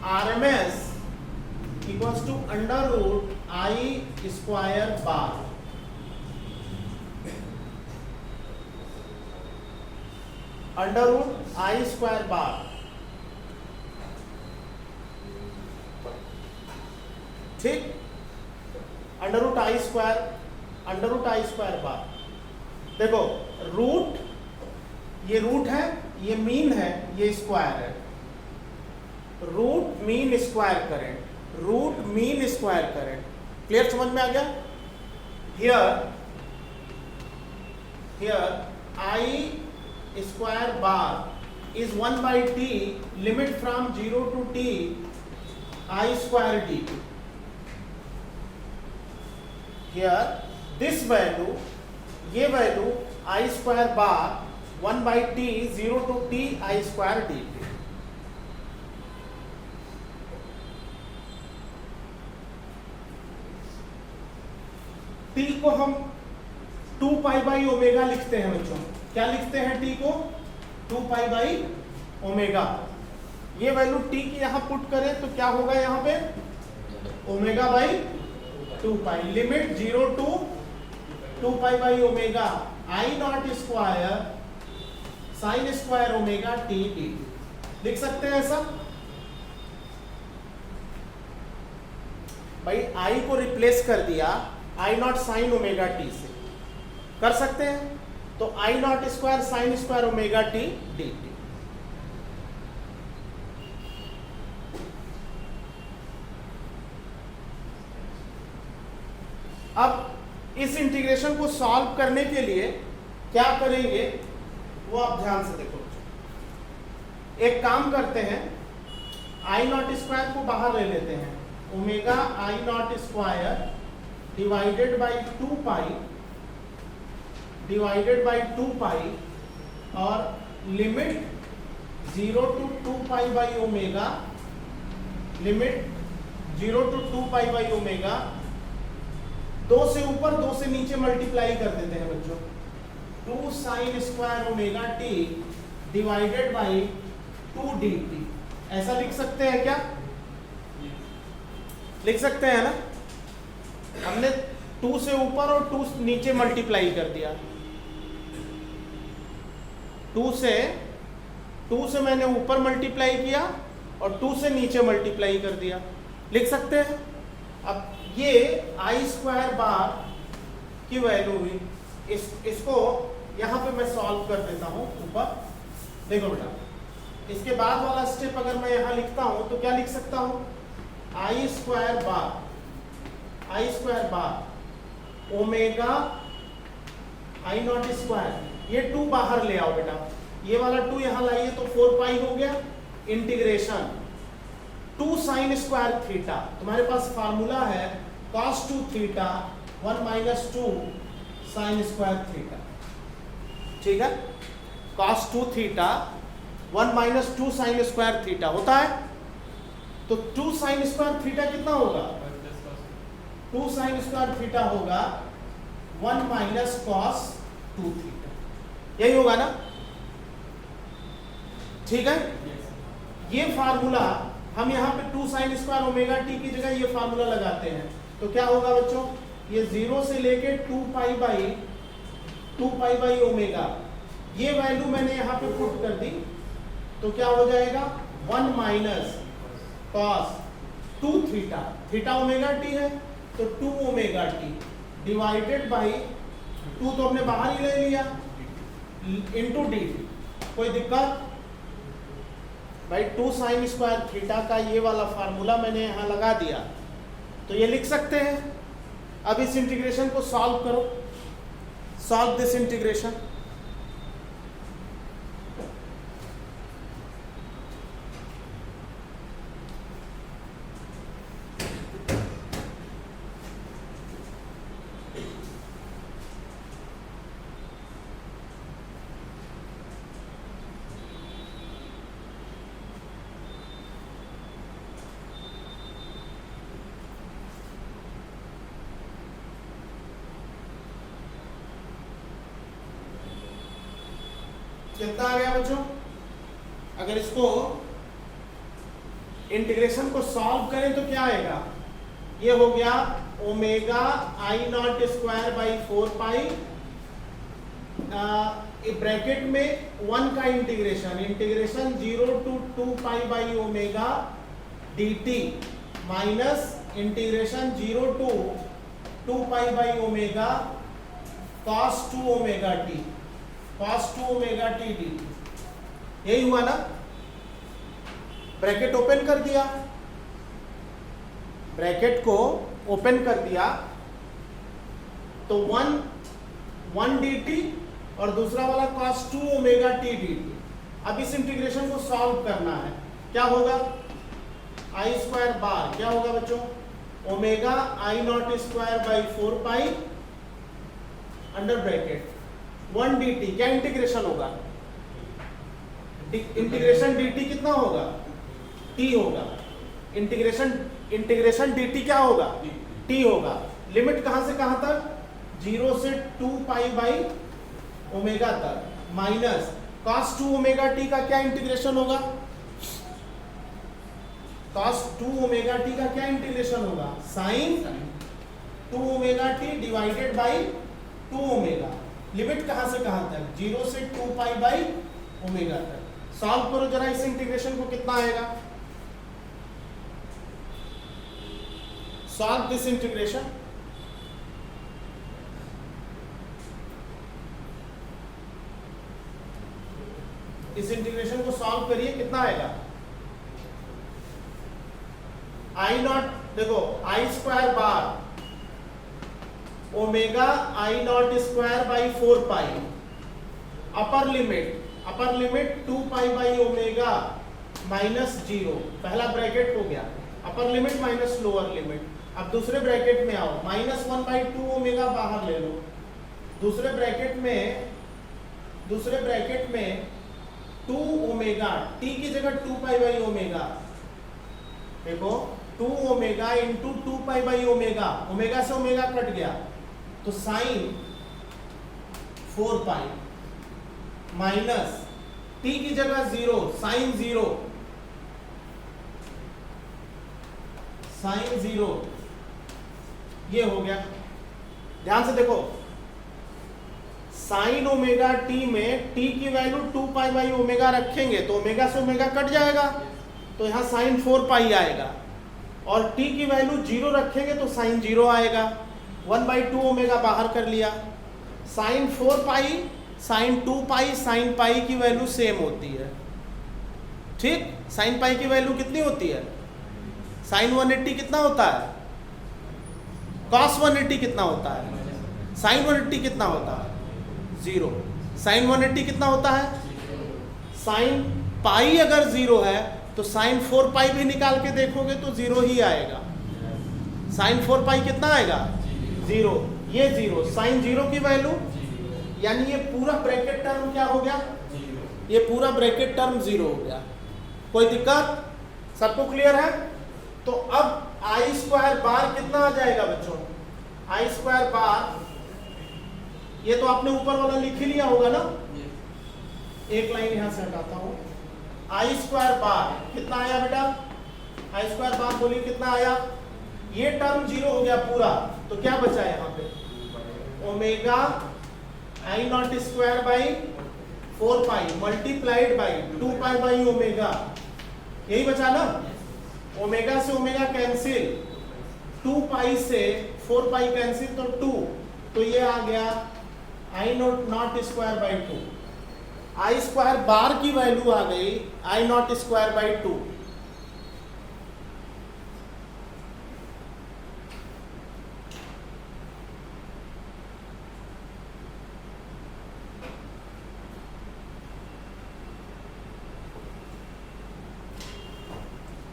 RMS equals to under root I square bar. Under root I square bar, ठीक, under root I square bar. देखो root, ये root है, ये mean है, ये स्क्वायर है। Root mean square current, root mean square current, clear, समझ में आ गया। Here I square bar is 1/t limit from 0 to t I square dt। Here this value, ये value I square bar 1/t 0 to t I square dt। t को हम 2 pi by omega लिखते हैं बच्चों। क्या लिखते हैं t को? 2 पाई बाई ओमेगा। ये वैल्यू t की यहां पुट करें तो क्या होगा यहां पे? Omega by 2 pi, limit 0 to 2 pi by omega I naught square sine square omega T T. लिख सकते हैं ऐसा भाई, आई को रिप्लेस कर दिया I not sine omega T से, कर सकते हैं। तो I naught square sine square omega t d t. अब इस इंटीग्रेशन को सॉल्व करने के लिए क्या करेंगे वो आप ध्यान से देखो। एक काम करते हैं, आई नॉट स्क्वायर को बाहर ले लेते हैं, omega I naught square divided by 2 पाई और limit 0 to 2 pi by omega, limit 0 to 2 pi by omega, 2 से ऊपर 2 से नीचे मल्टीप्लाई कर देते हैं बच्चों। 2 sign square omega T divided by 2 D T. ऐसा लिख सकते हैं क्या? लिख सकते हैं ना। हमने 2 से ऊपर और 2 नीचे मल्टीप्लाई कर दिया। 2 से मैंने ऊपर मल्टीप्लाई किया और 2 से नीचे मल्टीप्लाई कर दिया, लिख सकते हैं। अब ये आई स्क्वायर बार की वैल्यू हुई, इसको यहां पे मैं सॉल्व कर देता हूं ऊपर। देखो बेटा, इसके बाद वाला स्टेप अगर मैं यहां लिखता हूं तो क्या लिख सकता हूं? I square bar omega I naught square, ये 2 बाहर ले आओ बेटा, ये वाला 2 यहां लाइए तो 4 पाई हो गया, इंटीग्रेशन 2 साइन स्क्वायर थीटा। तुम्हारे पास फार्मूला है cos 2 theta 1 minus 2 sine square theta, ठीक है। cos 2 theta 1 minus 2 sine square theta होता है। तो 2 साइन स्क्वायर थीटा कितना होगा? 2 साइन स्क्वायर थीटा होगा 1 माइनस कॉस 2 थीटा, यही होगा ना, ठीक है। ये फार्मूला हम यहाँ पे 2 साइन स्क्वायर ओमेगा टी की जगह ये फार्मूला लगाते हैं तो क्या होगा बच्चों? ये 0 से लेके 2 पाई बाई ओमेगा, ये वैल्यू मैंने यहाँ पे पुट कर दी तो क्या हो जाएगा? 1 minus cos 2 theta, theta omega T है तो 2 ओमेगा टी डिवाइडेड बाई 2 तो हमने बाहर ही ले लिया इंटू डी। कोई दिक्कत भाई? 2 साइन स्क्वायर थीटा का ये वाला फार्मूला मैंने यहां लगा दिया तो ये लिख सकते हैं। अब इस इंटीग्रेशन को सॉल्व करो, सॉल्व दिस इंटीग्रेशन। कितना आ गया बच्चों? अगर इसको इंटीग्रेशन को सॉल्व करें तो क्या आएगा, ये हो गया omega I naught square by 4 pi, bracket में 1 का integration 0 to 2 pi by omega dt minus integration 0 to 2 pi by omega cos 2 omega t dt। यही हुआ ना, ब्रैकेट ओपन कर दिया, ब्रैकेट को ओपन कर दिया तो 1 dt और दूसरा वाला cos 2 ओमेगा t dt। अब इस इंटीग्रेशन को सॉल्व करना है, क्या होगा, आई स्क्वायर बार क्या होगा बच्चों, omega I naught square by 4 pi under bracket 1 dt, क्या इंटीग्रेशन होगा, इंटीग्रेशन dt कितना होगा, t होगा, इंटीग्रेशन dt क्या होगा, t होगा। लिमिट कहां से कहां तक, 0 से 2 पाई बाई ओमेगा तक माइनस cos 2 ओमेगा t का क्या इंटीग्रेशन होगा, cos 2 ओमेगा t का क्या इंटीग्रेशन होगा, sin 2 omega t divided by 2 omega. Limit कहां से कहां तक, 0 से 2 पाई बाई ओमेगा तक। सॉल्व करो जरा इस इंटीग्रेशन को, कितना आएगा, सॉल्व दिस इंटीग्रेशन। इस इंटीग्रेशन को सॉल्व करिए, कितना आएगा, आई नॉट, देखो I square bar omega I naught square by 4 pi, upper limit 2 pi by omega minus 0, पहला ब्रैकेट हो गया, upper limit minus lower limit. अब दूसरे ब्रैकेट में आओ, माइनस 1 बाई 2 ओमेगा बाहर ले लो, दूसरे ब्रैकेट में 2 ओमेगा, t की जगह 2 पाई बाई ओमेगा, देखो 2 omega into 2 pi by omega, omega से ओमेगा कट गया तो साइन 4 पाई माइनस t की जगह 0 साइन 0, ये हो गया। ध्यान से देखो, साइन ओमेगा t में t की वैल्यू 2 पाई बाई ओमेगा रखेंगे तो ओमेगा से ओमेगा कट जाएगा, तो यहाँ साइन 4 पाई आएगा, और t की वैल्यू 0 रखेंगे तो साइन 0 आएगा, 1 बाई 2 ओमेगा बाहर कर लिया, sine 4 pi sine 2 pi sine pi की वैल्यू सेम होती है, ठीक, साइन पाई की वैल्यू कितनी होती है, साइन 180 कितना होता है, कॉस 180 कितना होता है, साइन 180 कितना होता है, 0, साइन 180 कितना होता है, साइन पाई अगर 0 है तो साइन 4 पाई भी निकाल के देखोगे तो 0 ही आएगा, साइन 4 पाई कितना आएगा, 0, ये 0, साइन 0 की वैल्यू, यानी ये पूरा ब्रैकेट टर्म क्या हो गया, ये पूरा ब्रैकेट टर्म 0 हो गया। कोई दिक्कत, सबको क्लियर है। तो अब आई स्क्वायर बार कितना आ जाएगा बच्चों, आई स्क्वायर बार, ये तो आपने ऊपर वाला लिख ही लिया होगा ना, एक लाइन यहां से हटाता हूं, आई स्क्वायर बार कितना आया बेटा, आई स्क्वायर बार बोलिए कितना आया, ये टर्म 0 हो गया पूरा, तो क्या बचा यहाँ पे, omega I naught square by 4 pi multiplied by 2 pi by omega, यही बचा ना, ओमेगा से ओमेगा कैंसिल, 2 पाई से 4 पाई कैंसिल तो 2, तो ये आ गया I naught square by 2, I square bar की वैल्यू आ गई I naught square by 2।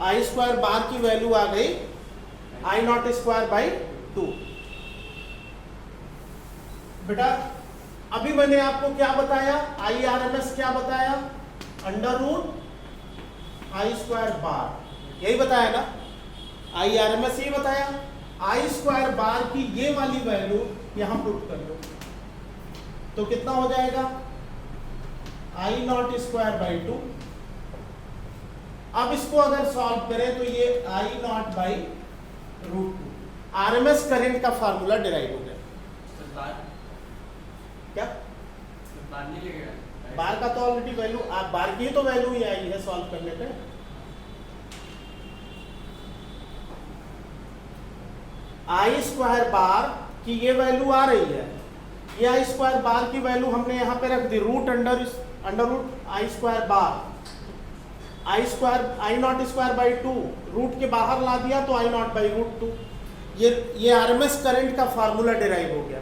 I square bar की वैल्यू आ गई आई नॉट स्क्वायर बाई 2। बेटा अभी मैंने आपको क्या बताया, आई आर एम एस क्या बताया, under root I square bar, यही बताया ना, आई आर एम एस ये बताया। आई स्क्वायर बार की ये वाली वैल्यू यहां पुट कर लो तो कितना हो जाएगा, आई नॉट स्क्वायर बाई 2 अब इसको अगर सॉल्व करें तो ये I not by root two, RMS current का फार्मूला डिराइव हो गया। क्या बार नहीं लगेगा, बार का तो ऑलरेडी वैल्यू, आप बार की तो वैल्यू ही आई है सॉल्व करने पे। आई स्क्वायर बार की ये वैल्यू आ रही है, ये आई स्क्वायर बार की वैल्यू हमने यहाँ पे रख दी, root under root I square bar, I naught square by two, root के बाहर ला दिया तो I not by root two. ये आरएमएस करंट का फार्मूला डिराइव हो गया।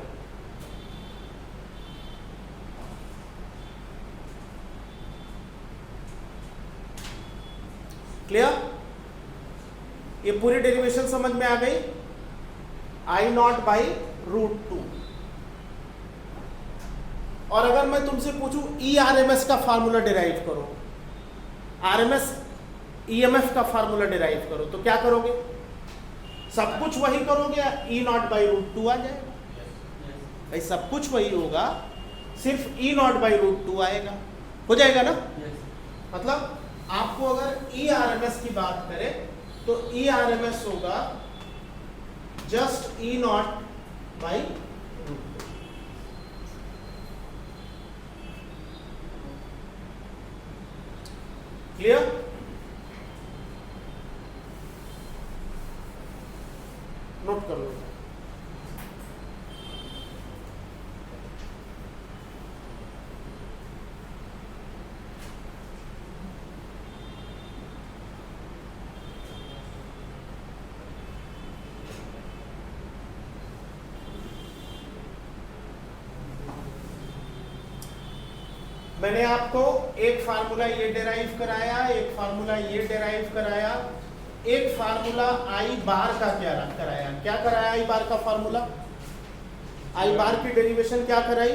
क्लियर? ये पूरी डेरिवेशन समझ में आ गई, I not by root to. और अगर मैं तुमसे पूछूं ई आरएमएस का फार्मूला डिराइव करो, आरएमएस ईएमएफ का फार्मूला डिराइव करो, तो क्या करोगे? सब कुछ वही करोगे, ई नॉट बाई रूट टू आ जाएगा। भाई सब कुछ वही होगा, सिर्फ ई नॉट बाई रूट टू आएगा, हो जाएगा ना? मतलब आपको अगर ई आरएमएस की बात करें तो ई आरएमएस होगा just E not by root two. Clear? Note कर लो। मैंने आपको एक फार्मूला ये डिराइव कराया, एक फार्मूला ये डिराइव कराया, एक फार्मूला आई बार का क्या कराया। क्या कराया आई बार का फार्मूला? आई बार की डेरिवेशन क्या कराई?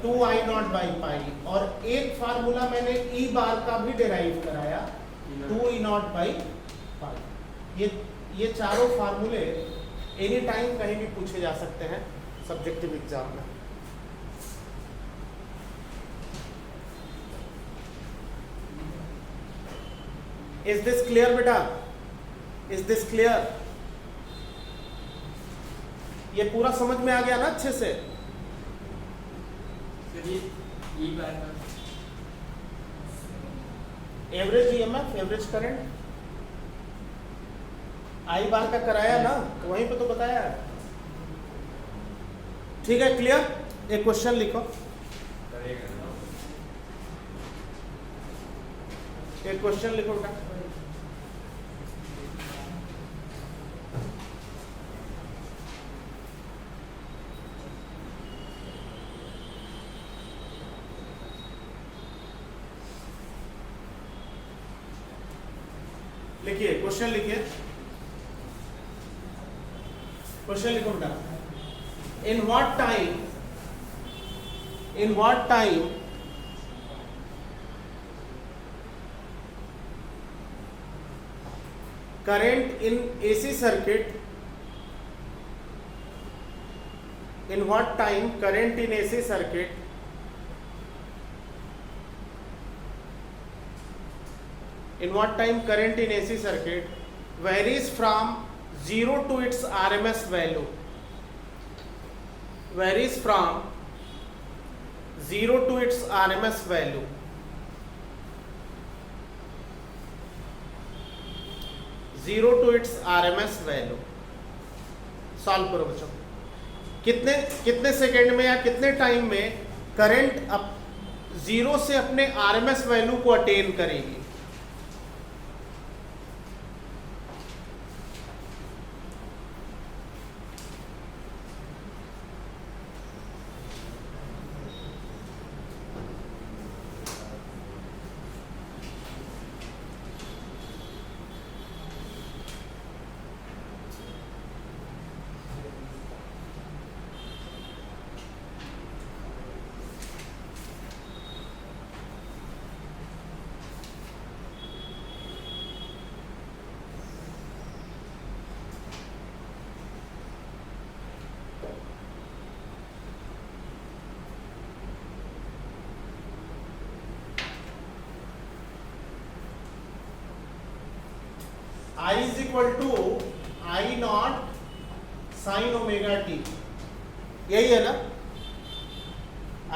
2 आई नॉट बाई पाई। और एक फार्मूला मैंने ई बार का भी डिराइव कराया, 2 ई नॉट बाई पाई। ये चारों फार्मूले एनी टाइम कहीं भी पूछे जा सकते हैं सब्जेक्टिव एग्जाम में। Is this clear बेटा? Is this clear? ये पूरा समझ में आ गया ना अच्छे से? Average EMF, average current I bar का कराया ना, तो वहीं पे तो बताया है। ठीक है, क्लियर? एक क्वेश्चन लिखो, एक क्वेश्चन लिखो बेटा। लिखिए, क्वेश्चन लिखिए, क्वेश्चन लिखो बेटा। In what time current in AC circuit, in what time current in AC circuit varies from 0 to its RMS value, varies from 0 to its RMS value, zero to its RMS value. Solve करो बच्चों। कितने second में या कितने time में current अब zero से अपने आरएमएस वैल्यू को अटेन करेगी? I is equal to I not sine omega t, यही है ना,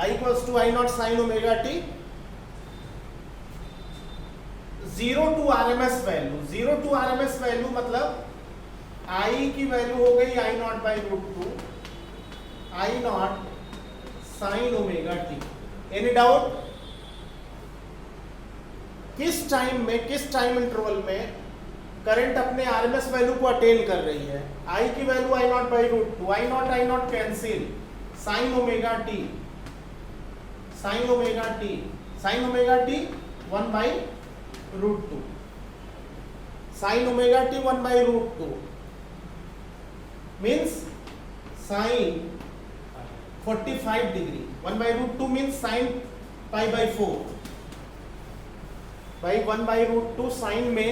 I equals to I not sine omega t. Zero to RMS value, zero to RMS value मतलब I की वैल्यू हो गई I not by root two I not sine omega t. Any doubt? किस time में, किस time interval में current अपने RMS value को अटेन कर रही है? आई की value I not by root two, I not cancel, sine omega T, sine omega T, sine omega T 1 by root two, sine omega T 1 by root two means sine 45 degree, 1 by root two means sine pi by 4 भाई, 1 by root two sign में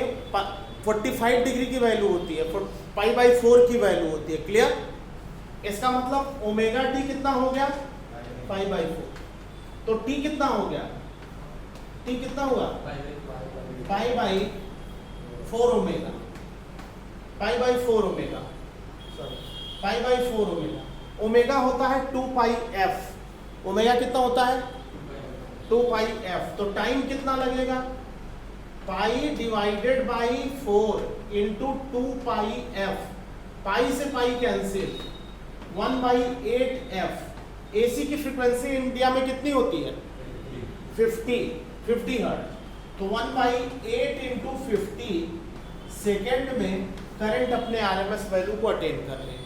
45 degree की value होती है, पाई by 4 की value होती है। Clear? इसका मतलब ओमेगा टी कितना हो गया? Pi by 4। तो टी कितना हो गया? टी कितना हुआ? पाई by 4 omega, pi by 4 omega, sorry pi by 4 omega. Omega होता है 2 पाई एफ, ओमेगा कितना होता है? 2 पाई एफ। तो टाइम कितना लगेगा? Pi divided by 4 into 2 pi F, pi से pi cancel, 1 by 8 F. AC की फ्रीक्वेंसी इंडिया में कितनी होती है? 50 हर्ट्ज। तो 1 बाई 8 इंटू 50 सेकेंड में करंट अपने आरएमएस वैल्यू को अटेन कर लेगा।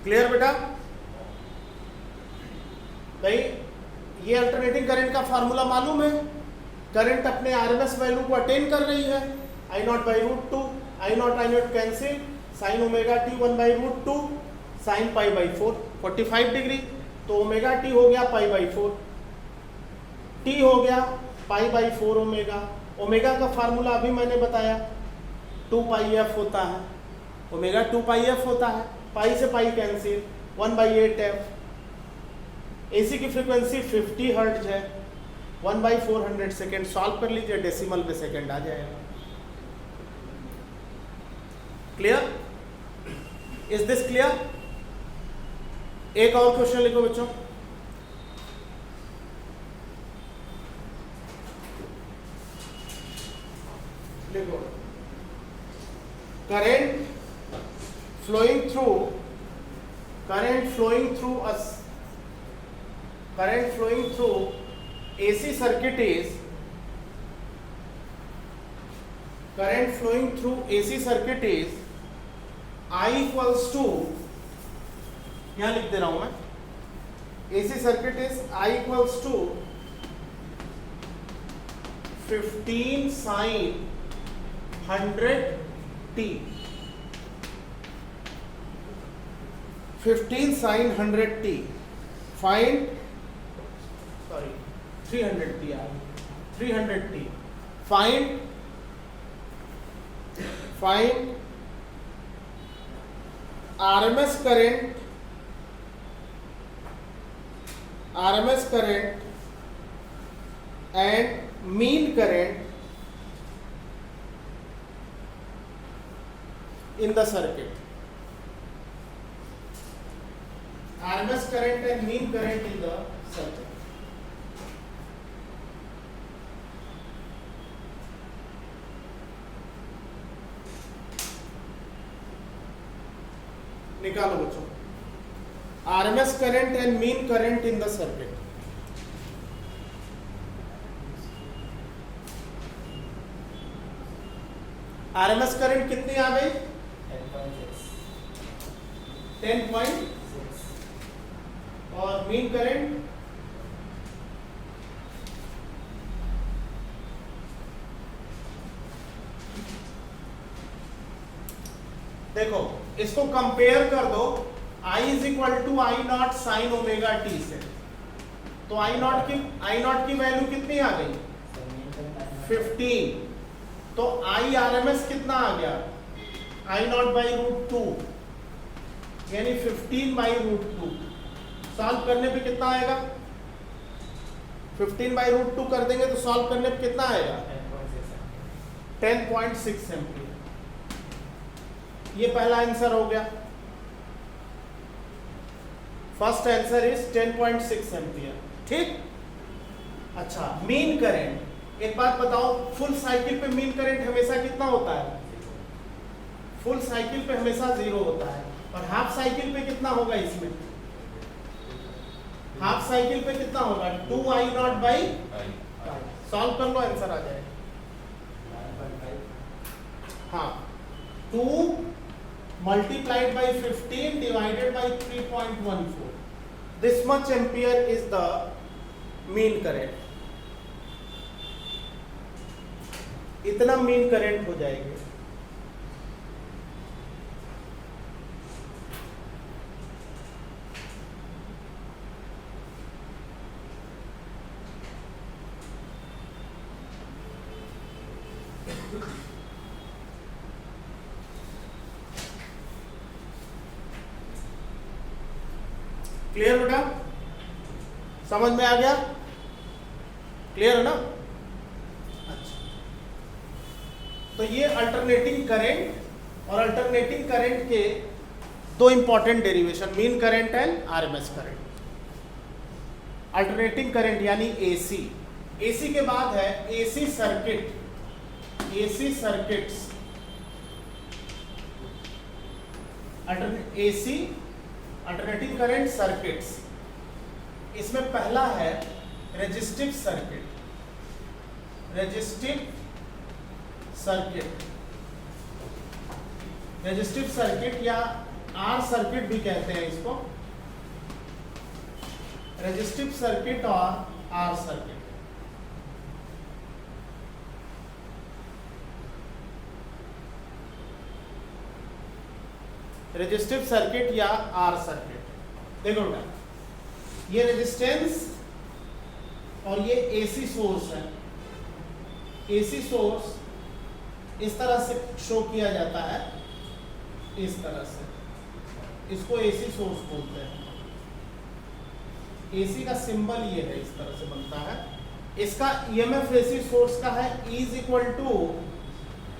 क्लियर बेटा? भाई ये अल्टरनेटिंग करंट का फार्मूला मालूम है? करंट अपने आरएमएस वैल्यू को अटेन कर रही है, I not by root two, I not cancel, sine omega T 1 by root two, sine pi by 4, 45 degree. तो ओमेगा टी हो गया पाई बाई 4, टी हो गया पाई बाई 4 ओमेगा। ओमेगा का फार्मूला अभी मैंने बताया 2 पाई एफ होता है, ओमेगा 2 पाई एफ होता है, पाई से pi cancel, 1 by 8 F. AC की फ्रीक्वेंसी 50 हर्ट्ज है, 1 बाई 400 सेकेंड। सॉल्व कर लीजिए, डेसिमल पे सेकेंड आ जाएगा। क्लियर? Is this clear? एक और क्वेश्चन लिखो बच्चों। लिखो, current flowing through AC circuit is I equals to, यहां लिख दे रहा हूं मैं, AC circuit is I equals to 15 sin 100t, 15 sin 100t, find, sorry 300t, 300t, find RMS current and mean current in the circuit. RMS current and mean current in the circuit. निकालो बच्चों, RMS current and mean current in the circuit. RMS current कितनी आ गई? 10.6 और mean current देखो, इसको compare कर दो I is equal to I not sine omega T से। तो आई नॉट की वैल्यू कितनी आ गई? 15। तो आई आरएमएस कितना आ गया? I not by root to, यानी 15 बाई रूट टू। सॉल्व करने पे कितना आएगा? 15/√2 कर देंगे तो सॉल्व करने पे कितना आएगा? 10.6 एम्पियर। ये पहला आंसर हो गया। First answer is 10.6 ampere. ठीक। अच्छा, मीन करंट, एक बात बताओ, फुल साइकिल पे मीन करंट हमेशा कितना होता है? फुल साइकिल पे हमेशा 0 होता है। और हाफ साइकिल पे कितना होगा? इसमें हाफ साइकिल पे कितना होगा? 2I0/5। सॉल्व कर लो, आंसर आ जाएगा। हाँ, 2 multiplied by 15 divided by 3.14. This much ampere is the mean current. इतना मीन करंट हो जाएगी। क्लियर बेटा? समझ में आ गया? क्लियर है ना? अच्छा, तो ये अल्टरनेटिंग करंट और अल्टरनेटिंग करंट के दो important derivation, mean current and RMS current. Alternating current यानी एसी। एसी के बाद है AC circuit, AC circuits, AC alternating current circuits. इसमें पहला है resistive circuit, resistive circuit, resistive circuit या आर सर्किट भी कहते हैं इसको, रेजिस्टिव सर्किट और आर सर्किट। रेजिस्टिव सर्किट या आर सर्किट। देखो बेटा, ये रेजिस्टेंस और ये एसी सोर्स है। एसी सोर्स इस तरह से शो किया जाता है, इस तरह से, इसको एसी सोर्स बोलते हैं। एसी का सिंबल ये है, इस तरह से बनता है। इसका ईएमएफ एसी सोर्स का है E =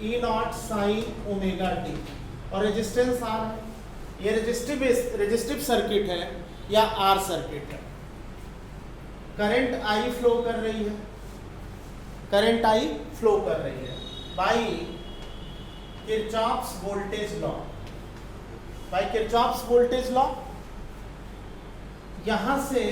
E0 sin omega T और रेजिस्टेंस आर है। ये रेजिस्टिव सर्किट है या आर सर्किट है। करंट आई फ्लो कर रही है, करंट आई फ्लो कर रही है by Kirchhoff's voltage law, by Kirchhoff's voltage law. यहां से